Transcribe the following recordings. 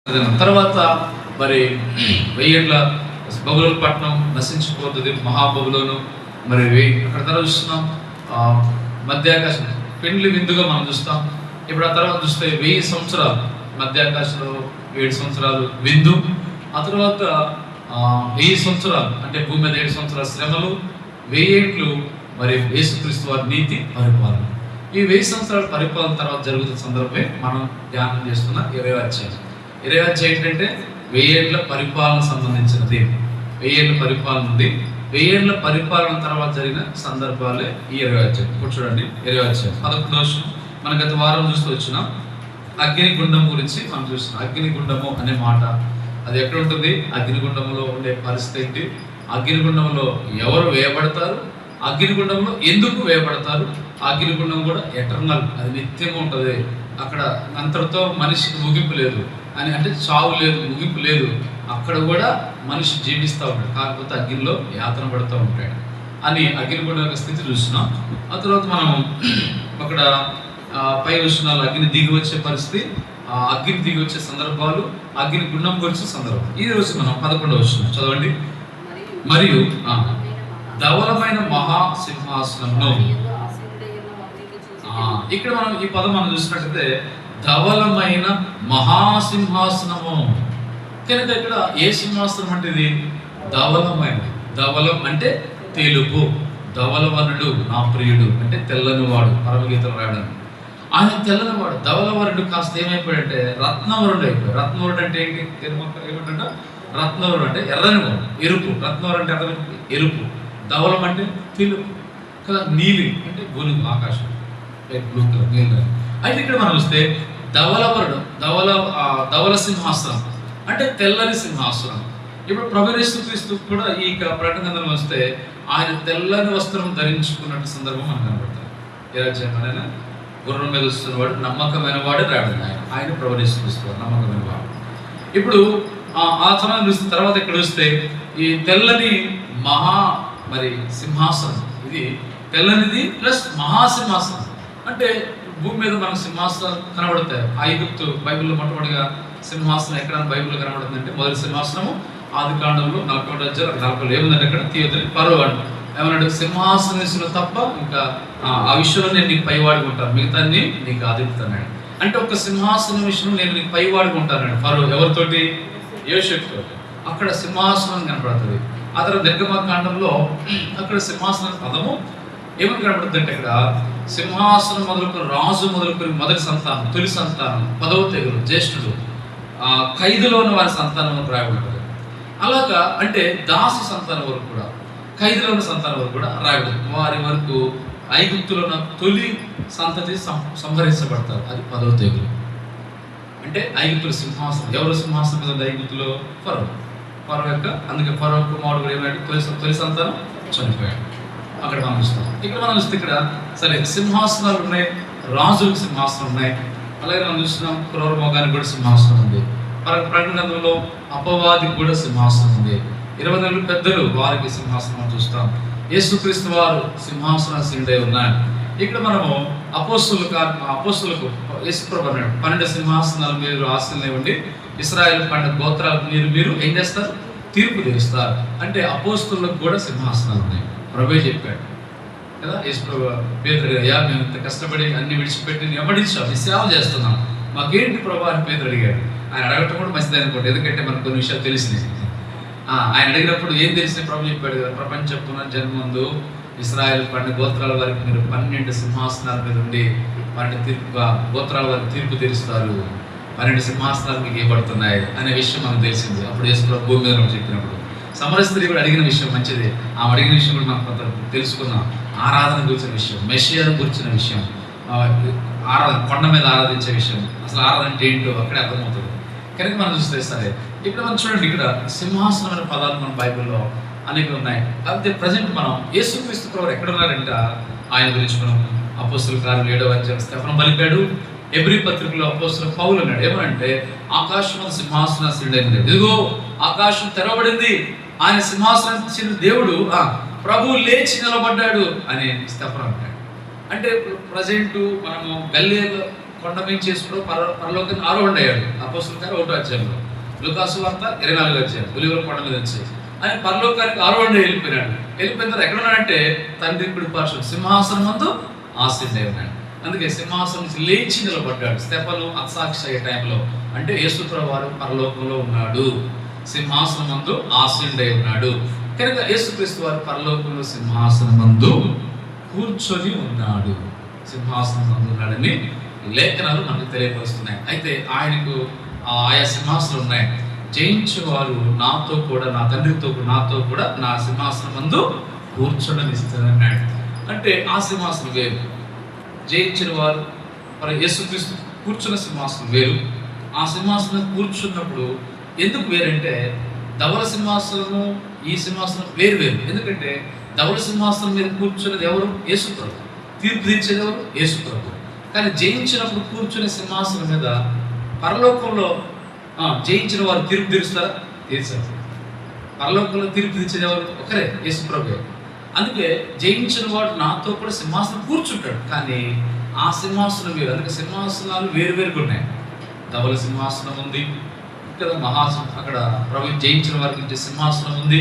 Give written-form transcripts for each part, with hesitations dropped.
తర్వాత మరి 1000 ఏళ్ల బబులోను పట్టణం నశించిపోతుంది, మహాబబులోను. మరి అక్కడ తర్వాత చూస్తున్నాం మధ్యాకాశం పెండ్లి విందుగా మనం చూస్తాం. ఇప్పుడు ఆ తర్వాత చూస్తే 1000 సంవత్సరాలు మధ్యాకాశంలో 7 సంవత్సరాలు విందు. ఆ తర్వాత 1000 సంవత్సరాలు అంటే భూమి మీద 7 సంవత్సరాల శ్రమలు, 1000 ఏళ్ళు మరి యేసుక్రీస్తు వారి నీతి పరిపాలన. ఈ 1000 సంవత్సరాల పరిపాలన తర్వాత జరుగుతున్న సందర్భమే మనం ధ్యానం చేస్తున్న 20వ అధ్యాయం. 20వ అధ్యాయం ఏంటంటే 1000 ఏళ్ల పరిపాలన సంబంధించినది. 1000 ఏళ్ల పరిపాలన ఉంది. 1000 ఏళ్ల పరిపాలన తర్వాత జరిగిన సందర్భాలే ఈ 20వ అధ్యాయం. ఇప్పుడు చూడండి 20వ అధ్యాయం 11వ వచనం. మనం గత వారం చూస్తూ వచ్చినాం అగ్నిగుండం గురించి మనం చూస్తున్నాం. అగ్నిగుండము అనే మాట అది ఎక్కడ ఉంటుంది, అగ్నిగుండంలో ఉండే పరిస్థితి ఏంటి, అగ్నిగుండంలో ఎవరు వేయబడతారు, అగ్నిగుండంలో ఎందుకు వేయబడతారు, అగ్నిగుండం కూడా ఎటర్నల్, అది నిత్యం ఉంటుంది. అక్కడ అంతటితో మనిషికి ముగింపు లేదు అని, అంటే చావు లేదు, ముగింపు లేదు. అక్కడ కూడా మనిషి జీవిస్తూ ఉంటాడు, కాకపోతే అగ్నిలో యాతన పడుతూ ఉంటాడు అని అగ్నిగుండం యొక్క స్థితి చూస్తున్నాం. ఆ తర్వాత మనం అక్కడ పై వచనాలు అగ్ని దిగి వచ్చే పరిస్థితి, అగ్ని దిగి వచ్చే సందర్భాలు, అగ్ని గుండం గురించిన సందర్భం. ఈ రోజు మనం 11వ వచనం చదవండి. మరియు ధవలమైన మహాసింహాసనంలో, ఇక్కడ మనం ఈ పదం మనం చూసినట్లయితే ధవలమైన మహాసింహాసనము. కనుక ఇక్కడ ఏ సింహాసనం అంటే ఇది ధవలమైన, ధవలం అంటే తెలుపు, ధవలవర్ణుడు నా ప్రియుడు అంటే తెల్లని వాడు. పరమగీతలు రాయడం ఆయన తెల్లని వాడు. ధవలవర్ణుడు కాస్త ఏమైపోయాడంటే రత్నవరుడు అయిపోయాడు. రత్నవరుడు అంటే ఏంటి, ఏమిటంటే రత్నవరుడు అంటే ఎర్రని వాడు, ఎరుపు. రత్నవరుడు అంటే అర్థం ఎరుపు, ధవలం అంటే తెలుపు కదా, నీలి అంటే గోలుగు, ఆకాశం బ్లూ కలర్, నీలి కలర్. అయితే ఇక్కడ మనం వస్తే ధవలవరుడు, ధవల సింహాసనం అంటే తెల్లని సింహాసనం. ఇప్పుడు ప్రభు యేసుక్రీస్తు కూడా ఈ ప్రకటన గ్రంథంలో వస్తే ఆయన తెల్లని వస్త్రం ధరించుకున్నట్టు సందర్భం మనకు కనబడతారు. ఎలా చెప్పాలైనా గుర్రం మీద వస్తున్నవాడు నమ్మకమైన వాడే రాడు, ఆయన ప్రభు యేసుక్రీస్తు నమ్మకమైన వాడు. ఇప్పుడు ఆ సమయం చూస్తే తర్వాత ఇక్కడ చూస్తే ఈ తెల్లని మరి సింహాసనం, ఇది తెల్లనిది ప్లస్ మహాసింహాసనం. అంటే భూమి మీద మనకు సింహాసనం కనబడతాయి. ఐగుప్తు బైబిల్లో మొట్టమొదటిగా సింహాసనం ఎక్కడ బైబిల్లో కనబడుతుంది అంటే మొదటి సింహాసనము ఆదికాండంలో 41వ అధ్యాయం 40లో ఏముందంటే అక్కడ తీయొద్దని ఫరో ఏమన్నాడు, సింహాసనం తప్ప ఇంకా ఆ విషయంలో నేను నీకు పైవాడిగా ఉంటాను, మిగతా నీకు ఆదిపుతున్నాడు. అంటే ఒక సింహాసనం విషయంలో నేను నీకు పైవాడిగా ఉంటాను ఫరో. ఎవరితోటి? యోసేపుతో. అక్కడ సింహాసనం కనపడుతుంది. ఆ తర్వాత నిర్గమకాండంలో అక్కడ సింహాసనం పదము ఏమని కనబడుతుంది అంటే ఇక్కడ సింహాసనం మొదలుకొని రాజు మొదలుకొని మొదటి సంతానం, తొలి సంతానం, 10వ తెగులు, జ్యేష్ఠుడు, ఖైదులో ఉన్న వారి సంతానం రాయబడుతుంది. అలాగా అంటే దాసి సంతానం వరకు కూడా, ఖైదులో ఉన్న సంతానం వరకు కూడా రాయబడుతుంది. వారి వరకు ఐగుప్తులో ఉన్న తొలి సంతతి సంహరించబడతారు. అది 10వ తెగులు. అంటే ఐగుప్తుల సింహాసనం, ఎవరు సింహాసనం మీద ఐగుప్తులో? ఫరో. ఫరో యొక్క, అందుకే ఫరో కుమారుడు ఏమైనా తొలి సంతానం చనిపోయాడు. అక్కడ మనం చూస్తాం. ఇక్కడ మనం చూస్తే ఇక్కడ సరే సింహాసనాలు ఉన్నాయి, రాజులకు సింహాసనం ఉన్నాయి. అలాగే మనం చూస్తున్నాం క్రూర మోగానికి కూడా సింహాసనం ఉంది. ప్రకటన గ్రంథంలో అపవాదికి కూడా సింహాసనం ఉంది. 24 పెద్దలు వారికి సింహాసనం చూస్తాం. యేసుక్రీస్తు వారు సింహాసనాసీనుడై ఉన్నారు. ఇక్కడ మనము అపోస్తులకు యేసుప్రభు అన్నాడు 12 సింహాసనాలు మీరు ఆశీనులై ఉండి ఇశ్రాయేలు 12 గోత్రాలు మీరు ఏం చేస్తారు? తీర్పు తీరుస్తారు. అంటే అపోస్తులకు కూడా సింహాసనాలు ఉన్నాయి. ప్రభే చెప్పాడు కదా, యేసుప్రభు పేతురు, అయ్యా మేము ఇంత కష్టపడి అన్ని విడిచిపెట్టి వెంబడించాం, నీ సేవ చేస్తున్నాం, మాకేంటి ప్రభు అని పేతురు అడిగాడు. ఆయన అడగటం కూడా మంచిది అనుకోండి, ఎందుకంటే మనకు కొన్ని విషయాలు తెలిసినాయి. ఆయన అడిగినప్పుడు ఏం తెలిసిన ప్రభు చెప్పాడు కదా, ప్రపంచపున జన్మందు ఇశ్రాయేలు 12 గోత్రాల వారికి మీరు 12 సింహాసనాల మీద ఉండి 12 తీర్పుగా గోత్రాల వారికి తీర్పు తీరుస్తారు, 12 సింహాసనాలు మీకు ఇవ్వబడుతున్నాయి అనే విషయం మనకు తెలిసింది. అప్పుడు యేసుప్రభు భూమి మీద చెప్పినప్పుడు సమర స్త్రీ కూడా అడిగిన విషయం మంచిది. ఆమె అడిగిన విషయం కూడా మనం కొంత తెలుసుకున్నాం. ఆరాధన గురించిన విషయం, మెషియాను గురించిన విషయం, ఆరాధన కొండ మీద ఆరాధించే విషయం, అసలు ఆరాధన అంటే ఏంటో అక్కడే అర్థమవుతుంది. కనుక మనం చూస్తే సరే ఇప్పుడు మనం చూడండి, ఇక్కడ సింహాసనమైన పదాలు మన బైబిల్లో అనేక ఉన్నాయి. అయితే ప్రజెంట్ మనం యేసుక్రీస్తు ప్రభువు ఎక్కడ ఉన్నారంట, ఆయన గురించి మనం అపోస్తుల కార్యాలు 7వ అధ్యాయం స్తెఫను పలికాడు. ఎబ్రీ పత్రికలో అపోస్తుల పౌలు అన్నాడు ఏమంటే, ఆకాశం సింహాసనాసీనుడైనది, ఇదిగో ఆకాశం తెరవబడింది, ఆయన సింహాసనం దేవుడు ప్రభువు లేచి నిలబడ్డాడు అని స్తెఫను అంటాడు. అంటే ప్రజెంట్ మనము గల్లీలో కొండ మీద చేసుకుని పరలోకానికి ఆరోహణ అయ్యాడు. అపోస్తలుల కార్యం 1వ అధ్యాయంలో, లూకాసు వార్త 24వ అధ్యాయం, ఒలీవల కొండ మీద వచ్చి ఆయన పరలోకానికి ఆరోహణ వెళ్ళిపోయినాడు. వెళ్ళిపోయిన తర్వాత ఎక్కడ ఉన్నాడంటే తండ్రి కుడి పార్శ్వం సింహాసనం ముందు ఆసీనుడై ఉన్నాడు. అందుకే సింహాసనం నుంచి లేచి నిలబడ్డాడు. స్తెఫను హతసాక్షి అయ్యే టైంలో అంటే యేసుప్రభువు వారు పరలోకంలో ఉన్నాడు, సింహాసనం ముందు ఆసీనుడై ఉన్నాడు. కనుక యేసుక్రీస్తు వారు పరలోకంలో సింహాసనం ముందు కూర్చొని ఉన్నాడు, సింహాసనం ముందు ఉన్నాడని లేఖనాలు మనకు తెలియపరుస్తున్నాయి. అయితే ఆయనకు ఆయా సింహాసనాలు ఉన్నాయి. జయించేవారు నాతో కూడా, నా తండ్రితో నాతో కూడా నా సింహాసనం ముందు కూర్చొనిస్తానన్నాడు. అంటే ఆ సింహాసనం వేరు, జయించిన వారు మరి యేసుక్రీస్తు కూర్చున్న సింహాసనం వేరు. ఆ సింహాసనం కూర్చున్నప్పుడు ఎందుకు వేరంటే ధవల సింహాసనము ఈ సింహాసనం వేరు వేరు. ఎందుకంటే ధవల సింహాసనం మీద కూర్చున్నది ఎవరు? యేసుప్రభు. తీర్పు తీర్చేది ఎవరు? యేసుప్రభు. కానీ జయించినప్పుడు కూర్చునే సింహాసనం మీద పరలోకంలో జయించిన వారు తీర్పు తీరుస్తారా? తీర్చారు. పరలోకంలో తీర్పు తీర్చేది ఎవరు? ఒకరే, యేసుప్రభు. అందుకే జయించిన వాడు నాతో కూడా సింహాసనం కూర్చుంటాడు. కానీ ఆ సింహాసనం వేరు. అందుకే సింహాసనాలు వేరు వేరుగా ఉన్నాయి. ధవల సింహాసనం ఉంది కదా, అక్కడ ప్రభు జయించిన వారికి ఇచ్చే సింహాసనం ఉంది.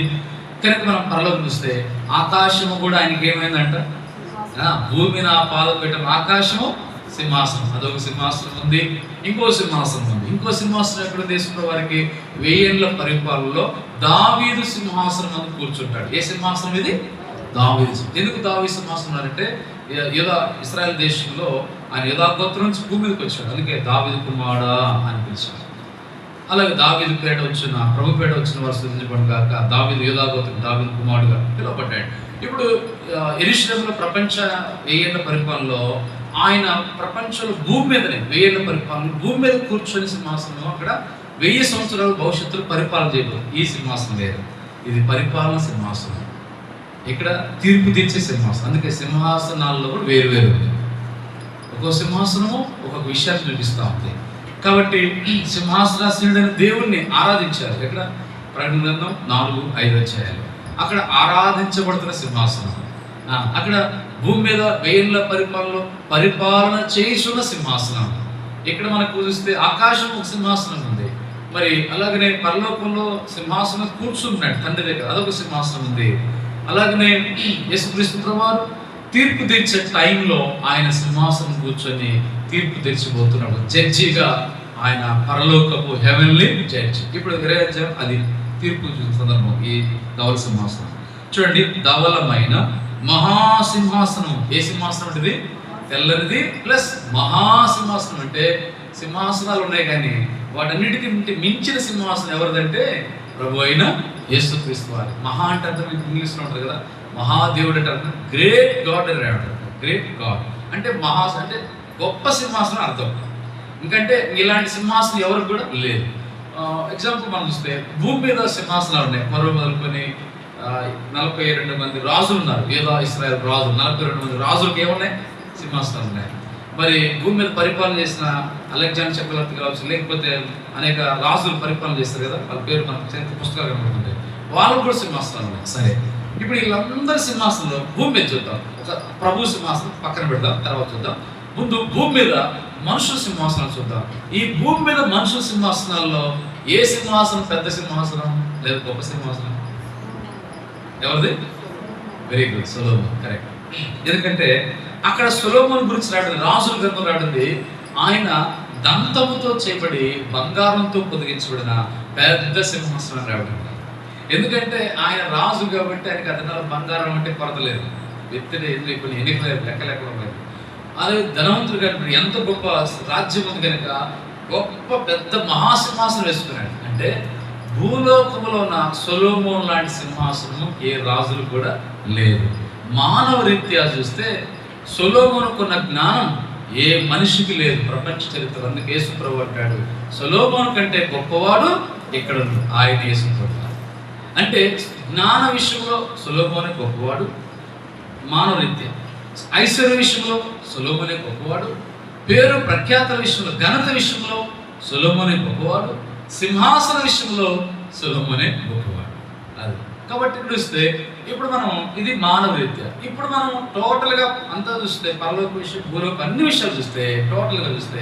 కనుక మనం పరలోకం చూస్తే ఆకాశము కూడా ఆయనకి ఏమైందంట, భూమి నా పాదం పెట్టిన ఆకాశము సింహాసనం, అదొక సింహాసనం ఉంది. ఇంకో సింహాసనం ఉంది. ఇంకో సింహాసనం ఎక్కడ తీసుకున్న వారికి 1000 ఏళ్ల పరిపాలనలో దావీదు సింహాసనం అని కూర్చుంటాడు. ఏ సింహాసనం ఇది? దావీదు. ఎందుకు దావీదు సింహాసనం అంటే ఇశ్రాయేల్ దేశంలో ఆయన యూదా గోత్రం నుంచి భూమి మీదకి వచ్చాడు, అందుకే దావీదు కుమారుడా అని పిలిచాడు. అలాగే దావీదు పేట వచ్చిన, ప్రభు పేట వచ్చిన వారు స్తుతించబడును గాక, దావీదు యూదా గోత్రం దావీదు కుమారుడుగా పిలువబడ్డాడు. ఇప్పుడు యెరూషలేములో ప్రపంచ 1000 ఏళ్ల పరిపాలనలో ఆయన ప్రపంచంలో భూమి మీదనే 1000 ఏళ్ల పరిపాలన భూమి మీద కూర్చొని సింహాసనం అక్కడ 1000 సంవత్సరాల భవిష్యత్తులో పరిపాలన చేయబోదు. ఈ సింహాసనం వేరు, ఇది పరిపాలన సింహాసనం, ఇక్కడ తీర్పు తీర్చే సింహాసనం. అందుకే సింహాసనాల్లో కూడా వేరు వేరు ఉంది. ఒక్కొక్క సింహాసనము ఒక్కొక్క విషయాన్ని చూపిస్తూ ఉంది. కాబట్టి సింహాసనాసీనుడైన దేవుణ్ణి ఆరాధించారు. ఎక్కడ? ప్రకటన గ్రంథం 4-5 అధ్యాయాలు. అక్కడ ఆరాధించబడుతున్న సింహాసనం. అక్కడ భూమి మీద 1000 ఏళ్ల పరిపాలన చేస్తున్న సింహాసనం. ఇక్కడ మనకు చూస్తే ఆకాశం ఒక సింహాసనం ఉంది. మరి అలాగనే పరలోకంలో సింహాసనం కూర్చున్నాడు తండ్రి దగ్గర, అదొక సింహాసనం ఉంది. అలాగనే యేసుక్రీస్తు ప్రభువారు తీర్పు తీర్చే టైంలో ఆయన సింహాసనం కూర్చొని తీర్పు తీర్చిపోతున్నాడు. జడ్జిగా ఆయన పరలోకపు హెవెన్లీ జడ్జి. ఇప్పుడు అది తీర్పు సందర్భం. ఈ ధవల సింహాసనం చూడండి, ధవలమైన మహాసింహాసనం. ఏ సింహాసనం అంటే ఇది? తెల్లనిది ప్లస్ మహాసింహాసనం. అంటే సింహాసనాలు ఉన్నాయి కానీ వాటన్నిటికీ మించిన సింహాసనం ఎవరిదంటే ప్రభు అయిన యేసుక్రీస్తు వారి. మహా అంటే అర్థం ఇంగ్లీష్లో ఉంటుంది కదా, మహాదేవుడు అంటే అర్థం గ్రేట్ గాడ్ అని అంటారు. గ్రేట్ గాడ్ అంటే అంటే గొప్ప సింహాసనం అర్థం. ఎందుకంటే ఇలాంటి సింహాసనం ఎవరికి కూడా లేదు. ఎగ్జాంపుల్ మనం చూస్తే భూమి మీద సింహాసనాలు ఉన్నాయి. మొదలుకొని 42 మంది రాజులు ఉన్నారు. ఇశ్రాయేల్ రాజులు 42 మంది రాజులకు ఏమున్నాయి? సింహాసనాలు ఉన్నాయి. మరి భూమి మీద పరిపాలన చేసిన అలెగ్జాండర్ చక్రవర్తి కావచ్చు, లేకపోతే అనేక రాజులు పరిపాలన చేస్తారు కదా, వాళ్ళ పేరు మనకు చరిత్ర పుస్తకాలు కనబడుతుంటాయి. వాళ్ళకు కూడా సింహాసనాలు ఉన్నాయి. సరే, ఇప్పుడు వీళ్ళందరి సింహాసనంలో భూమి మీద చూద్దాం. ఒక ప్రభు సింహాసనం పక్కన పెడదాం, తర్వాత చూద్దాం. ముందు భూమి మీద మనుషుల సింహాసనాలు చూద్దాం. ఈ భూమి మీద మనుషుల సింహాసనాల్లో ఏ సింహాసనం పెద్ద సింహాసనం లేదా గొప్ప సింహాసనం? ఎవరిది? Very good, Solomon. కరెక్ట్. ఎందుకంటే అక్కడ సొలొమోన్ గురించి రాడింది, రాజుల గ్రంథం రాడింది. ఆయన దంతముతో చేయబడి బంగారంతో పొదిగించబడిన పెద్ద సింహాసనం రావడం. ఎందుకంటే ఆయన రాజు కాబట్టి ఆయనకి అతనాలు బంగారం అంటే కొరత లేదు. వ్యక్తిని కొన్ని ఎన్నికలు లెక్కలు ఉన్నాయి. అదే ధనవంతుడు కనుక ఎంత గొప్ప రాజ్యం ఉంది కనుక గొప్ప పెద్ద మహాసింహాసనం వేసుకున్నాడు. అంటే భూలోకంలో ఉన్న సొలొమోన్ లాంటి సింహాసనము ఏ రాజులు కూడా లేదు. మానవ రీత్యా చూస్తే సొలొమోనుకున్న జ్ఞానం ఏ మనిషికి లేదు ప్రపంచ చరిత్ర. అందుకే యేసు ప్రభువు అంటాడు, సొలొమోను కంటే గొప్పవాడు ఇక్కడ ఆయన యేసు ప్రభువు. అంటే జ్ఞాన విషయంలో సొలొమోనే గొప్పవాడు, మానవ రీత్యా. ఐశ్వర్య విషయంలో సొలొమోనే గొప్పవాడు, పేరు ప్రఖ్యాతల విషయంలో, ఘనత విషయంలో సొలొమోనే గొప్పవాడు, సింహాసన విషయంలో సొలొమోనే గొప్పవాడు. అది కాబట్టి చూస్తే ఇప్పుడు మనం ఇది మానవ రీత్యా. ఇప్పుడు మనం టోటల్గా అంతా చూస్తే పరలోక విషయం, భూలోక అన్ని విషయాలు చూస్తే, టోటల్గా చూస్తే